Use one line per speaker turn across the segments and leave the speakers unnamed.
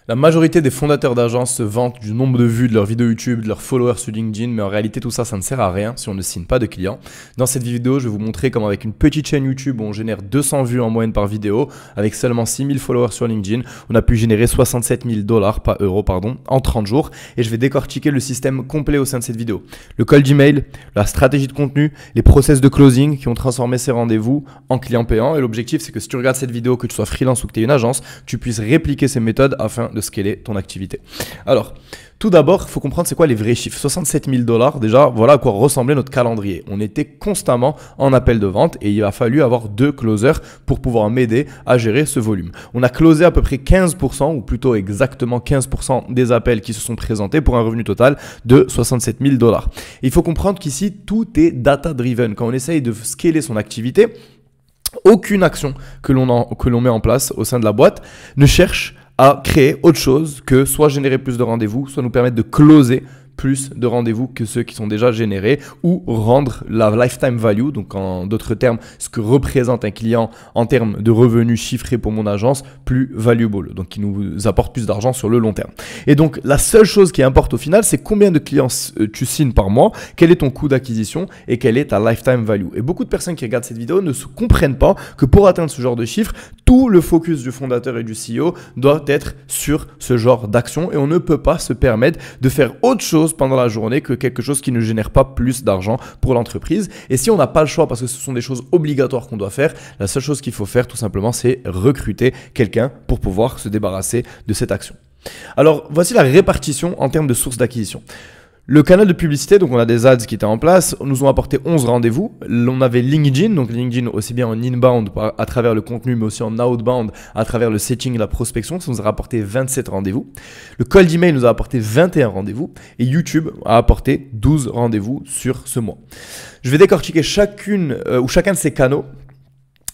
La majorité des fondateurs d'agences se vantent du nombre de vues de leurs vidéos YouTube, de leurs followers sur LinkedIn, mais en réalité tout ça, ça ne sert à rien si on ne signe pas de clients. Dans cette vidéo, je vais vous montrer comment avec une petite chaîne YouTube où on génère 200 vues en moyenne par vidéo, avec seulement 6000 followers sur LinkedIn, on a pu générer 67 000 $, pas euros, pardon, en 30 jours. Et je vais décortiquer le système complet au sein de cette vidéo. Le cold email, la stratégie de contenu, les process de closing qui ont transformé ces rendez-vous en clients payants. Et l'objectif, c'est que si tu regardes cette vidéo, que tu sois freelance ou que tu aies une agence, tu puisses répliquer ces méthodes afin de scaler ton activité. Alors, tout d'abord, il faut comprendre c'est quoi les vrais chiffres. 67 000 $, déjà, voilà à quoi ressemblait notre calendrier. On était constamment en appel de vente et il a fallu avoir 2 closers pour pouvoir m'aider à gérer ce volume. On a closé à peu près 15% ou plutôt exactement 15% des appels qui se sont présentés pour un revenu total de 67 000 $. Il faut comprendre qu'ici, tout est data-driven. Quand on essaye de scaler son activité, aucune action que l'on met en place au sein de la boîte ne cherche à créer autre chose que soit générer plus de rendez-vous, soit nous permettre de closer plus de rendez-vous que ceux qui sont déjà générés ou rendre la lifetime value, donc en d'autres termes, ce que représente un client en termes de revenus chiffrés pour mon agence, plus valuable, donc qui nous apporte plus d'argent sur le long terme. Et donc, la seule chose qui importe au final, c'est combien de clients tu signes par mois, quel est ton coût d'acquisition et quelle est ta lifetime value. Et beaucoup de personnes qui regardent cette vidéo ne se comprennent pas que pour atteindre ce genre de chiffres, tout le focus du fondateur et du CEO doit être sur ce genre d'action et on ne peut pas se permettre de faire autre chose pendant la journée que quelque chose qui ne génère pas plus d'argent pour l'entreprise. Et si on n'a pas le choix parce que ce sont des choses obligatoires qu'on doit faire, la seule chose qu'il faut faire tout simplement, c'est recruter quelqu'un pour pouvoir se débarrasser de cette action. Alors, voici la répartition en termes de sources d'acquisition. Le canal de publicité, donc on a des ads qui étaient en place, nous ont apporté 11 rendez-vous. On avait LinkedIn, donc LinkedIn aussi bien en inbound à travers le contenu, mais aussi en outbound à travers le setting et la prospection, ça nous a rapporté 27 rendez-vous. Le cold email nous a apporté 21 rendez-vous et YouTube a apporté 12 rendez-vous sur ce mois. Je vais décortiquer chacun de ces canaux.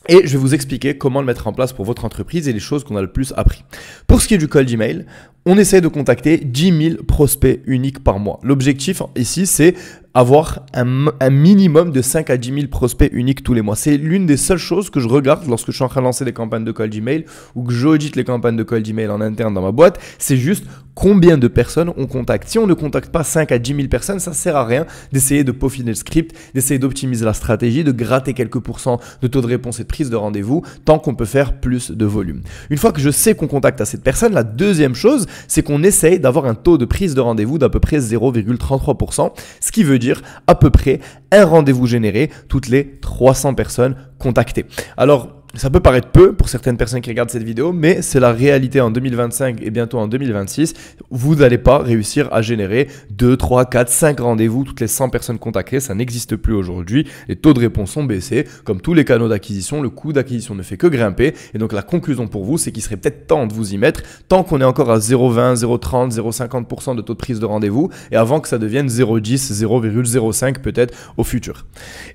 Et je vais vous expliquer comment le mettre en place pour votre entreprise et les choses qu'on a le plus appris. Pour ce qui est du cold email, on essaie de contacter 10 000 prospects uniques par mois. L'objectif ici, c'est avoir un minimum de 5 à 10 000 prospects uniques tous les mois. C'est l'une des seules choses que je regarde lorsque je suis en train de lancer des campagnes de cold email ou que j'audite les campagnes de cold email en interne dans ma boîte. C'est juste combien de personnes on contacte. Si on ne contacte pas 5 à 10 000 personnes, ça ne sert à rien d'essayer de peaufiner le script, d'essayer d'optimiser la stratégie, de gratter quelques pourcents de taux de réponse et de prise de rendez-vous tant qu'on peut faire plus de volume. Une fois que je sais qu'on contacte à cette personne, la deuxième chose, c'est qu'on essaye d'avoir un taux de prise de rendez-vous d'à peu près 0,33%, ce qui veut dire à peu près un rendez-vous généré toutes les 300 personnes contactées. Alors, ça peut paraître peu pour certaines personnes qui regardent cette vidéo, mais c'est la réalité en 2025 et bientôt en 2026. Vous n'allez pas réussir à générer 2, 3, 4, 5 rendez-vous toutes les 100 personnes contactées. Ça n'existe plus aujourd'hui. Les taux de réponse ont baissé. Comme tous les canaux d'acquisition, le coût d'acquisition ne fait que grimper. Et donc, la conclusion pour vous, c'est qu'il serait peut-être temps de vous y mettre tant qu'on est encore à 0,20, 0,30, 0,50% de taux de prise de rendez-vous et avant que ça devienne 0,10, 0,05 peut-être au futur.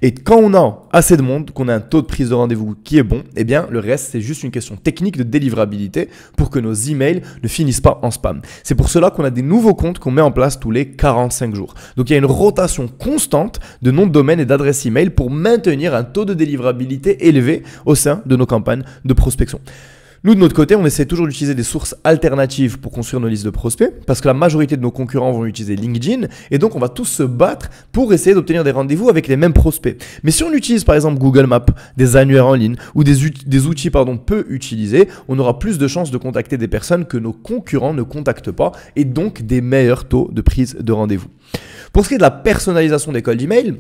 Et quand on a assez de monde, qu'on a un taux de prise de rendez-vous qui est bon, eh bien, le reste, c'est juste une question technique de délivrabilité pour que nos emails ne finissent pas en spam. C'est pour cela qu'on a des nouveaux comptes qu'on met en place tous les 45 jours. Donc, il y a une rotation constante de noms de domaine et d'adresses email pour maintenir un taux de délivrabilité élevé au sein de nos campagnes de prospection. Nous, de notre côté, on essaie toujours d'utiliser des sources alternatives pour construire nos listes de prospects parce que la majorité de nos concurrents vont utiliser LinkedIn et donc on va tous se battre pour essayer d'obtenir des rendez-vous avec les mêmes prospects. Mais si on utilise par exemple Google Maps, des annuaires en ligne ou des outils peu utilisés, on aura plus de chances de contacter des personnes que nos concurrents ne contactent pas et donc des meilleurs taux de prise de rendez-vous. Pour ce qui est de la personnalisation des cold email,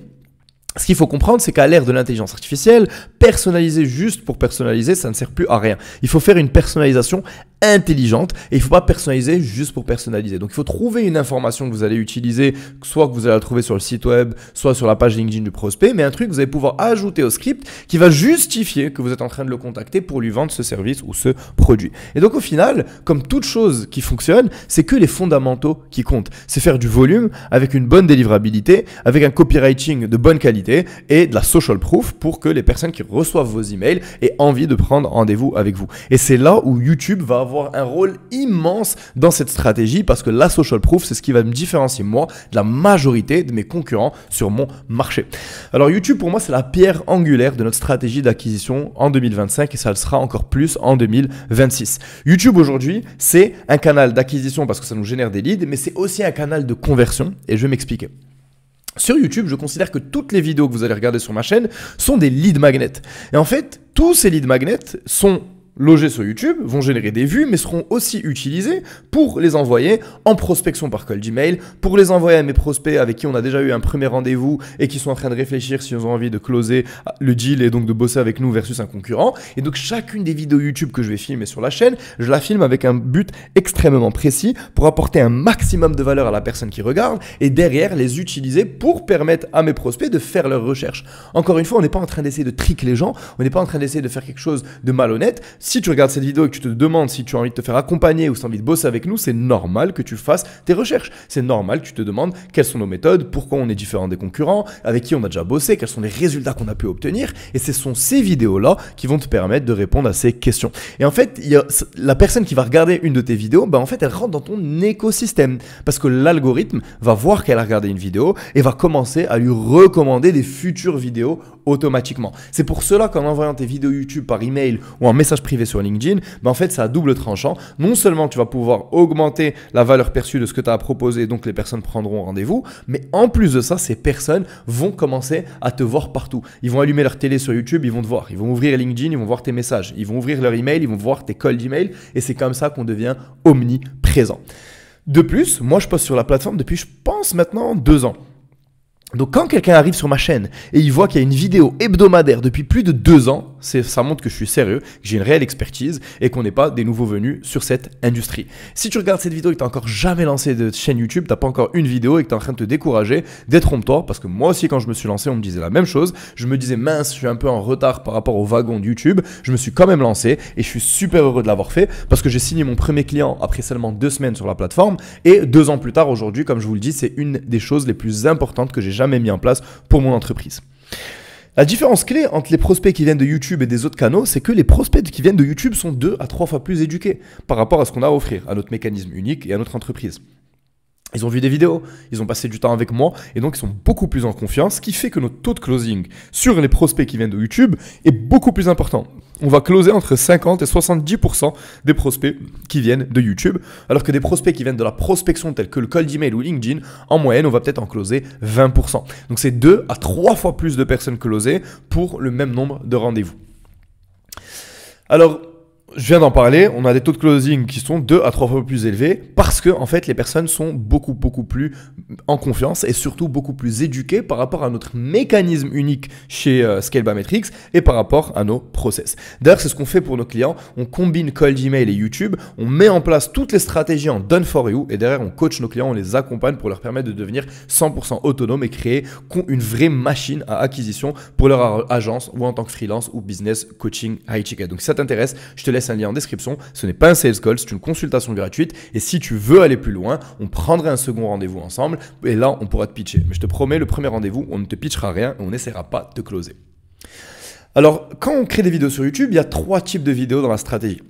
ce qu'il faut comprendre, c'est qu'à l'ère de l'intelligence artificielle, personnaliser juste pour personnaliser, ça ne sert plus à rien. Il faut faire une personnalisation intelligente et il ne faut pas personnaliser juste pour personnaliser. Donc, il faut trouver une information que vous allez utiliser, soit que vous allez la trouver sur le site web, soit sur la page LinkedIn du prospect, mais un truc que vous allez pouvoir ajouter au script qui va justifier que vous êtes en train de le contacter pour lui vendre ce service ou ce produit. Et donc, au final, comme toute chose qui fonctionne, c'est que les fondamentaux qui comptent. C'est faire du volume avec une bonne délivrabilité, avec un copywriting de bonne qualité et de la social proof pour que les personnes qui reçoivent vos emails aient envie de prendre rendez-vous avec vous. Et c'est là où YouTube va avoir avoir un rôle immense dans cette stratégie parce que la social proof, c'est ce qui va me différencier moi de la majorité de mes concurrents sur mon marché. Alors YouTube, pour moi, c'est la pierre angulaire de notre stratégie d'acquisition en 2025 et ça le sera encore plus en 2026. YouTube aujourd'hui, c'est un canal d'acquisition parce que ça nous génère des leads, mais c'est aussi un canal de conversion et je vais m'expliquer. Sur YouTube, je considère que toutes les vidéos que vous allez regarder sur ma chaîne sont des lead magnets. Et en fait, tous ces lead magnets sont logés sur YouTube, vont générer des vues, mais seront aussi utilisés pour les envoyer en prospection par cold email, pour les envoyer à mes prospects avec qui on a déjà eu un premier rendez-vous et qui sont en train de réfléchir si ils ont envie de closer le deal et donc de bosser avec nous versus un concurrent. Et donc chacune des vidéos YouTube que je vais filmer sur la chaîne, je la filme avec un but extrêmement précis pour apporter un maximum de valeur à la personne qui regarde et derrière les utiliser pour permettre à mes prospects de faire leurs recherches. Encore une fois, on n'est pas en train d'essayer de trick les gens, on n'est pas en train d'essayer de faire quelque chose de malhonnête. Si tu regardes cette vidéo et que tu te demandes si tu as envie de te faire accompagner ou si tu as envie de bosser avec nous, c'est normal que tu fasses tes recherches. C'est normal que tu te demandes quelles sont nos méthodes, pourquoi on est différent des concurrents, avec qui on a déjà bossé, quels sont les résultats qu'on a pu obtenir. Et ce sont ces vidéos-là qui vont te permettre de répondre à ces questions. Et en fait, la personne qui va regarder une de tes vidéos, en fait, elle rentre dans ton écosystème. Parce que l'algorithme va voir qu'elle a regardé une vidéo et va commencer à lui recommander des futures vidéos automatiquement. C'est pour cela qu'en envoyant tes vidéos YouTube par email ou en message privé sur LinkedIn, en fait, c'est à double tranchant. Non seulement tu vas pouvoir augmenter la valeur perçue de ce que tu as à proposer, donc les personnes prendront rendez-vous, mais en plus de ça, ces personnes vont commencer à te voir partout. Ils vont allumer leur télé sur YouTube, ils vont te voir. Ils vont ouvrir LinkedIn, ils vont voir tes messages. Ils vont ouvrir leur email, ils vont voir tes cold email et c'est comme ça qu'on devient omniprésent. De plus, moi, je poste sur la plateforme depuis, je pense maintenant, 2 ans. Donc quand quelqu'un arrive sur ma chaîne et il voit qu'il y a une vidéo hebdomadaire depuis plus de 2 ans, ça montre que je suis sérieux, que j'ai une réelle expertise et qu'on n'est pas des nouveaux venus sur cette industrie. Si tu regardes cette vidéo et que tu n'as encore jamais lancé de chaîne YouTube, tu n'as pas encore une vidéo et que tu es en train de te décourager, détrompe-toi parce que moi aussi quand je me suis lancé, on me disait la même chose. Je me disais mince, je suis un peu en retard par rapport au wagon de YouTube. Je me suis quand même lancé et je suis super heureux de l'avoir fait parce que j'ai signé mon premier client après seulement 2 semaines sur la plateforme et 2 ans plus tard aujourd'hui, comme je vous le dis, c'est une des choses les plus importantes que j'ai jamais mis en place pour mon entreprise. La différence clé entre les prospects qui viennent de YouTube et des autres canaux, c'est que les prospects qui viennent de YouTube sont 2 à 3 fois plus éduqués par rapport à ce qu'on a à offrir, à notre mécanisme unique et à notre entreprise. Ils ont vu des vidéos, ils ont passé du temps avec moi et donc ils sont beaucoup plus en confiance, ce qui fait que notre taux de closing sur les prospects qui viennent de YouTube est beaucoup plus important. On va closer entre 50 et 70% des prospects qui viennent de YouTube, alors que des prospects qui viennent de la prospection tels que le cold email ou LinkedIn, en moyenne, on va peut-être en closer 20%. Donc c'est 2 à 3 fois plus de personnes closées pour le même nombre de rendez-vous. Alors, je viens d'en parler, on a des taux de closing qui sont 2 à 3 fois plus élevés parce que en fait les personnes sont beaucoup plus en confiance et surtout beaucoup plus éduquées par rapport à notre mécanisme unique chez Scale-by-Metrics et par rapport à nos process. D'ailleurs, c'est ce qu'on fait pour nos clients, on combine cold email et YouTube, on met en place toutes les stratégies en done for you et derrière on coach nos clients, on les accompagne pour leur permettre de devenir 100% autonomes et créer une vraie machine à acquisition pour leur agence ou en tant que freelance ou business coaching high ticket. Donc si ça t'intéresse, je te laisse un lien en description. Ce n'est pas un sales call, c'est une consultation gratuite. Et si tu veux aller plus loin, on prendrait un second rendez-vous ensemble et là, on pourra te pitcher. Mais je te promets, le premier rendez-vous, on ne te pitchera rien et on n'essaiera pas de te closer. Alors, quand on crée des vidéos sur YouTube, il y a 3 types de vidéos dans la stratégie.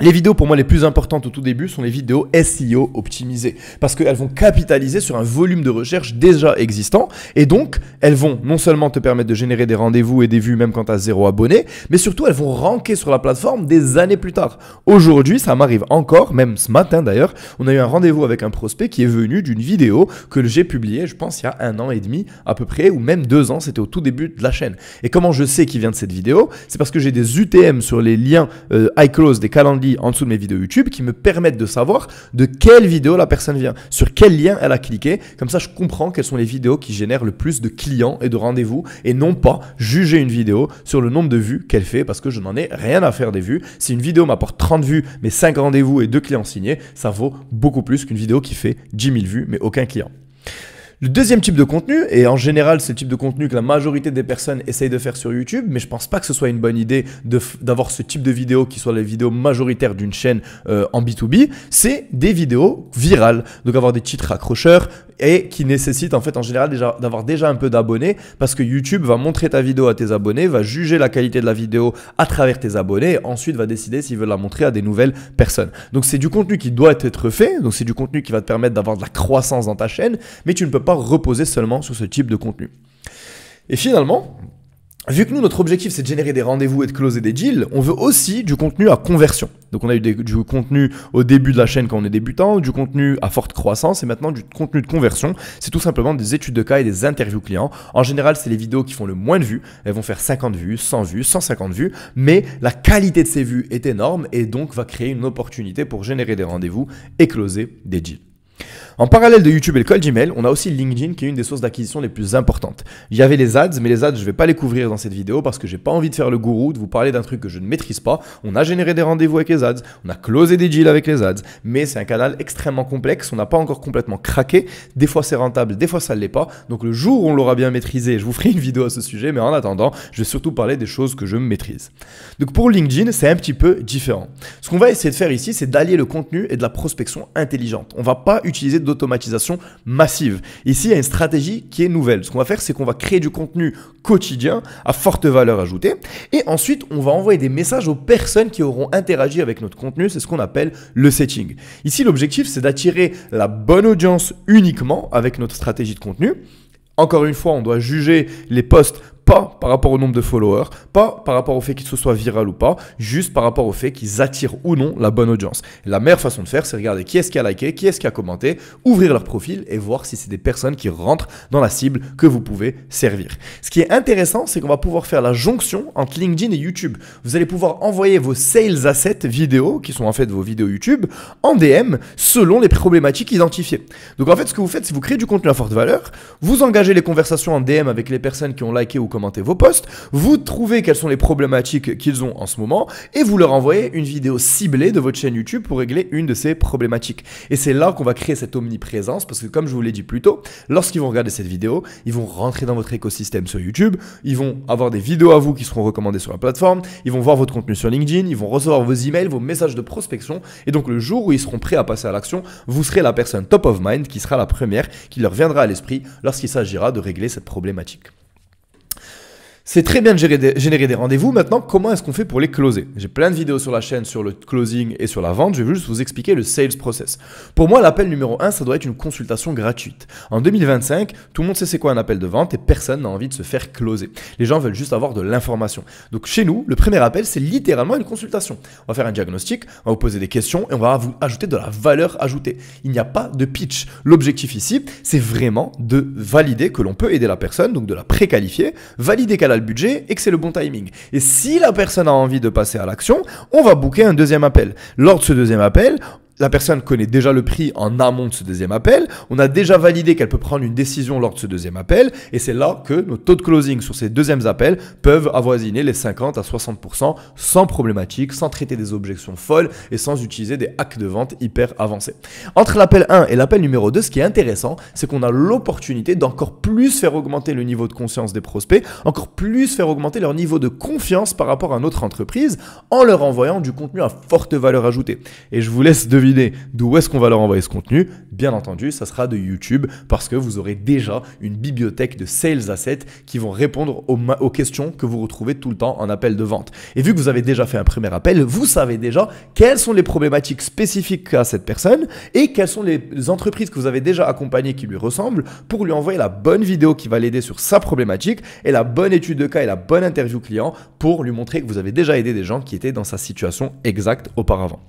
Les vidéos pour moi les plus importantes au tout début sont les vidéos SEO optimisées parce qu'elles vont capitaliser sur un volume de recherche déjà existant et donc elles vont non seulement te permettre de générer des rendez-vous et des vues même quand tu as 0 abonné, mais surtout elles vont ranker sur la plateforme des années plus tard. Aujourd'hui, ça m'arrive encore, même ce matin d'ailleurs, on a eu un rendez-vous avec un prospect qui est venu d'une vidéo que j'ai publiée, je pense il y a 1 an et demi à peu près ou même 2 ans, c'était au tout début de la chaîne. Et comment je sais qu'il vient de cette vidéo? C'est parce que j'ai des UTM sur les liens iClose des calendriers en dessous de mes vidéos YouTube qui me permettent de savoir de quelle vidéo la personne vient, sur quel lien elle a cliqué. Comme ça, je comprends quelles sont les vidéos qui génèrent le plus de clients et de rendez-vous et non pas juger une vidéo sur le nombre de vues qu'elle fait parce que je n'en ai rien à faire des vues. Si une vidéo m'apporte 30 vues, mais 5 rendez-vous et 2 clients signés, ça vaut beaucoup plus qu'une vidéo qui fait 10 000 vues mais aucun client. Le deuxième type de contenu, et en général c'est le type de contenu que la majorité des personnes essayent de faire sur YouTube, mais je pense pas que ce soit une bonne idée d'avoir ce type de vidéo qui soit les vidéos majoritaires d'une chaîne en B2B, c'est des vidéos virales. Donc avoir des titres accrocheurs et qui nécessitent en fait en général d'avoir déjà un peu d'abonnés parce que YouTube va montrer ta vidéo à tes abonnés, va juger la qualité de la vidéo à travers tes abonnés et ensuite va décider s'il veut la montrer à des nouvelles personnes. Donc c'est du contenu qui doit être fait, donc c'est du contenu qui va te permettre d'avoir de la croissance dans ta chaîne, mais tu ne peux pas reposer seulement sur ce type de contenu. Et finalement, vu que nous, notre objectif, c'est de générer des rendez-vous et de closer des deals, on veut aussi du contenu à conversion. Donc, on a eu du contenu au début de la chaîne quand on est débutant, du contenu à forte croissance et maintenant du contenu de conversion. C'est tout simplement des études de cas et des interviews clients. En général, c'est les vidéos qui font le moins de vues. Elles vont faire 50 vues, 100 vues, 150 vues, mais la qualité de ces vues est énorme et donc va créer une opportunité pour générer des rendez-vous et closer des deals. En parallèle de YouTube et le cold email, on a aussi LinkedIn qui est une des sources d'acquisition les plus importantes. Il y avait les ads, mais les ads, je ne vais pas les couvrir dans cette vidéo parce que j'ai pas envie de faire le gourou, de vous parler d'un truc que je ne maîtrise pas. On a généré des rendez-vous avec les ads, on a closé des deals avec les ads, mais c'est un canal extrêmement complexe, on n'a pas encore complètement craqué. Des fois c'est rentable, des fois ça ne l'est pas. Donc le jour où on l'aura bien maîtrisé, je vous ferai une vidéo à ce sujet, mais en attendant, je vais surtout parler des choses que je maîtrise. Donc pour LinkedIn, c'est un petit peu différent. Ce qu'on va essayer de faire ici, c'est d'allier le contenu et de la prospection intelligente. On ne va pas utiliser d'automatisation massive. Ici, il y a une stratégie qui est nouvelle. Ce qu'on va faire, c'est qu'on va créer du contenu quotidien à forte valeur ajoutée et ensuite, on va envoyer des messages aux personnes qui auront interagi avec notre contenu. C'est ce qu'on appelle le setting. Ici, l'objectif, c'est d'attirer la bonne audience uniquement avec notre stratégie de contenu. Encore une fois, on doit juger les posts pas par rapport au nombre de followers, pas par rapport au fait qu'ils soient viral ou pas, juste par rapport au fait qu'ils attirent ou non la bonne audience. La meilleure façon de faire, c'est regarder qui est-ce qui a liké, qui est-ce qui a commenté, ouvrir leur profil et voir si c'est des personnes qui rentrent dans la cible que vous pouvez servir. Ce qui est intéressant, c'est qu'on va pouvoir faire la jonction entre LinkedIn et YouTube. Vous allez pouvoir envoyer vos sales assets vidéo, qui sont en fait vos vidéos YouTube, en DM selon les problématiques identifiées. Donc en fait, ce que vous faites, c'est vous créez du contenu à forte valeur, vous engagez les conversations en DM avec les personnes qui ont liké ou commenter vos posts, vous trouvez quelles sont les problématiques qu'ils ont en ce moment et vous leur envoyez une vidéo ciblée de votre chaîne YouTube pour régler une de ces problématiques. Et c'est là qu'on va créer cette omniprésence parce que comme je vous l'ai dit plus tôt, lorsqu'ils vont regarder cette vidéo, ils vont rentrer dans votre écosystème sur YouTube, ils vont avoir des vidéos à vous qui seront recommandées sur la plateforme, ils vont voir votre contenu sur LinkedIn, ils vont recevoir vos emails, vos messages de prospection et donc le jour où ils seront prêts à passer à l'action, vous serez la personne top of mind qui sera la première qui leur viendra à l'esprit lorsqu'il s'agira de régler cette problématique. C'est très bien de générer des rendez-vous. Maintenant, comment est-ce qu'on fait pour les closer? J'ai plein de vidéos sur la chaîne sur le closing et sur la vente. Je vais juste vous expliquer le sales process. Pour moi, l'appel numéro 1, ça doit être une consultation gratuite. En 2025, tout le monde sait c'est quoi un appel de vente et personne n'a envie de se faire closer. Les gens veulent juste avoir de l'information. Donc chez nous, le premier appel, c'est littéralement une consultation. On va faire un diagnostic, on va vous poser des questions et on va vous ajouter de la valeur ajoutée. Il n'y a pas de pitch. L'objectif ici, c'est vraiment de valider que l'on peut aider la personne, donc de la préqualifier, valider qu'elle a le budget et que c'est le bon timing. Et si la personne a envie de passer à l'action, on va booker un deuxième appel. Lors de ce deuxième appel, la personne connaît déjà le prix en amont de ce deuxième appel. On a déjà validé qu'elle peut prendre une décision lors de ce deuxième appel. Et c'est là que nos taux de closing sur ces deuxièmes appels peuvent avoisiner les 50 à 60% sans problématique, sans traiter des objections folles et sans utiliser des hacks de vente hyper avancés. Entre l'appel 1 et l'appel numéro 2, ce qui est intéressant, c'est qu'on a l'opportunité d'encore plus faire augmenter le niveau de conscience des prospects, encore plus faire augmenter leur niveau de confiance par rapport à notre entreprise en leur envoyant du contenu à forte valeur ajoutée. Et je vous laisse deviner d'où est-ce qu'on va leur envoyer ce contenu. Bien entendu, ça sera de YouTube parce que vous aurez déjà une bibliothèque de sales assets qui vont répondre aux questions que vous retrouvez tout le temps en appel de vente. Et vu que vous avez déjà fait un premier appel, vous savez déjà quelles sont les problématiques spécifiques à cette personne et quelles sont les entreprises que vous avez déjà accompagnées qui lui ressemblent pour lui envoyer la bonne vidéo qui va l'aider sur sa problématique et la bonne étude de cas et la bonne interview client pour lui montrer que vous avez déjà aidé des gens qui étaient dans sa situation exacte auparavant.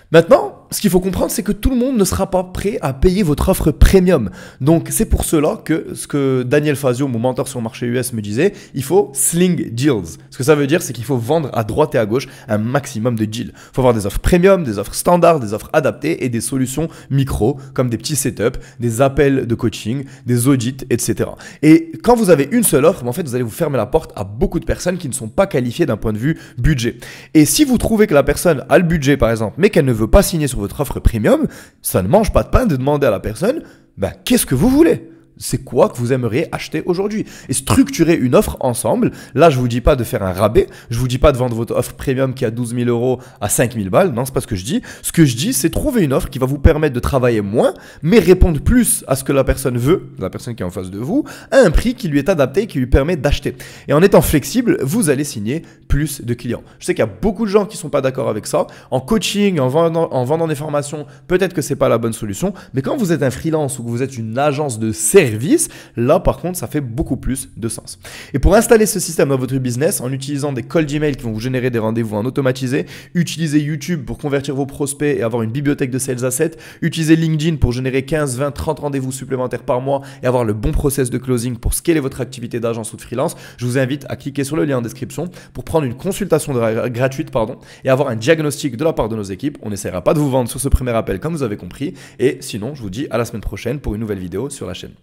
Maintenant, ce qu'il faut comprendre, c'est que tout le monde ne sera pas prêt à payer votre offre premium. Donc, c'est pour cela que ce que Daniel Fazio, mon mentor sur le marché US, me disait, il faut sling deals. Ce que ça veut dire, c'est qu'il faut vendre à droite et à gauche un maximum de deals. Il faut avoir des offres premium, des offres standards, des offres adaptées et des solutions micro, comme des petits setups, des appels de coaching, des audits, etc. Et quand vous avez une seule offre, en fait, vous allez vous fermer la porte à beaucoup de personnes qui ne sont pas qualifiées d'un point de vue budget. Et si vous trouvez que la personne a le budget, par exemple, mais qu'elle ne veut pas signer sur votre offre premium, ça ne mange pas de pain de demander à la personne ben, qu'est-ce que vous voulez? C'est quoi que vous aimeriez acheter aujourd'hui? Et structurer une offre ensemble. Là, je vous dis pas de faire un rabais. Je vous dis pas de vendre votre offre premium qui a 12 000 euros à 5 000 balles. Non, c'est pas ce que je dis. Ce que je dis, c'est trouver une offre qui va vous permettre de travailler moins, mais répondre plus à ce que la personne veut, la personne qui est en face de vous, à un prix qui lui est adapté et qui lui permet d'acheter. Et en étant flexible, vous allez signer plus de clients. Je sais qu'il y a beaucoup de gens qui sont pas d'accord avec ça. En coaching, en vendant des formations, peut-être que c'est pas la bonne solution. Mais quand vous êtes un freelance ou que vous êtes une agence de service, là par contre ça fait beaucoup plus de sens. Et pour installer ce système dans votre business en utilisant des cold emails qui vont vous générer des rendez-vous en automatisé, utilisez YouTube pour convertir vos prospects et avoir une bibliothèque de sales assets, utilisez LinkedIn pour générer 15, 20, 30 rendez-vous supplémentaires par mois et avoir le bon process de closing pour scaler votre activité d'agence ou de freelance, je vous invite à cliquer sur le lien en description pour prendre une consultation gratuite et avoir un diagnostic de la part de nos équipes. On n'essaiera pas de vous vendre sur ce premier appel comme vous avez compris et sinon je vous dis à la semaine prochaine pour une nouvelle vidéo sur la chaîne.